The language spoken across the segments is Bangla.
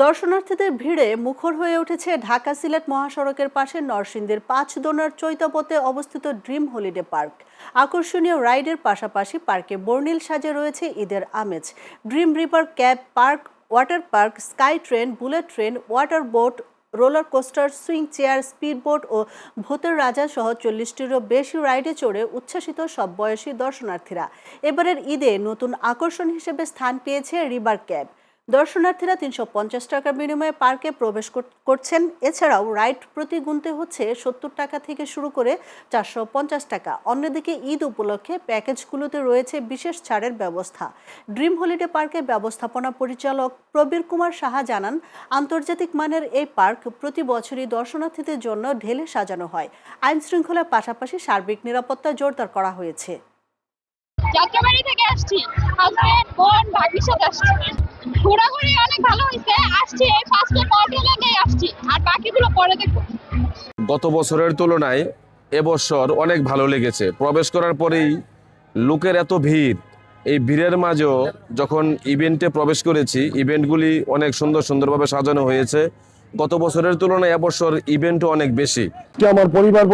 দর্শনার্থীদের ভিড়ে মুখর হয়ে উঠেছে ঢাকা সিলেট মহাসড়কের পাশে নরসিংদীর ৫ দোনার চৈতাপথে অবস্থিত ড্রিম হলিডে পার্ক। আকর্ষণীয় রাইডের পাশাপাশি পার্কে বর্ণিল সাজে রয়েছে ঈদের আমেজ। Dream river cab park, water park, sky train, bullet train, water boat, roller coaster, swing chair, speed boat ও ভূতের রাজা সহ ৪০টিরও বেশি রাইডে চড়ে উচ্ছ্বাসিত সব বয়সী দর্শনার্থীরা। এবারের ঈদে নতুন আকর্ষণ হিসেবে স্থান পেয়েছে রিভার ক্যাব। দর্শনার্থীরা ৩৫০ টাকার বিনিময়ে পার্কে প্রবেশ করছেন। এছাড়াও রাইড প্রতি গুনতে হচ্ছে ৭০ টাকা থেকে শুরু করে ৪৫০ টাকা। অন্যদিকে ঈদ উপলক্ষে প্যাকেজগুলোতে রয়েছে বিশেষ ছাড়ের ব্যবস্থা। ড্রিম হলিডে পার্কের ব্যবস্থাপনা পরিচালক প্রবীর কুমার সাহা জানান, আন্তর্জাতিক মানের এই পার্ক প্রতি বছরই দর্শনার্থীদের জন্য ঢেলে সাজানো হয়। আইন শৃঙ্খলার পাশাপাশি সার্বিক নিরাপত্তা জোরদার করা হয়েছে। যাত্রাবাড়ি থেকে আসছি, হাজবেন্ড বোন ভাবির সাথে আসছি। ঘোরাঘুরি অনেক ভালো হয়েছে। আসছি এই ফার্স্টে পর্দে লেগে আসছি, আর বাকিগুলো পরে দেখবো। গত বছরের তুলনায় এবছর অনেক ভালো লেগেছে। প্রবেশ করার পরেই লোকের এত ভিড়, এই ভিড়ের মাঝেও যখন ইভেন্টে প্রবেশ করেছি, ইভেন্টগুলি অনেক সুন্দরভাবে সাজানো হয়েছে। গত বছরের তুলনায় এবছর ইভেন্টও অনেক বেশি। আমার পরিবার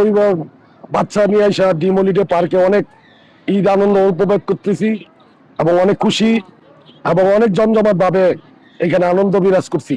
বাচ্চা নিয়ে আসা ড্রিম হলিডে পার্কে অনেক ঈদ আনন্দ উপভোগ করতেছি এবং অনেক খুশি এবং অনেক জমজমাট ভাবে এখানে আনন্দ বিরাজ করছি।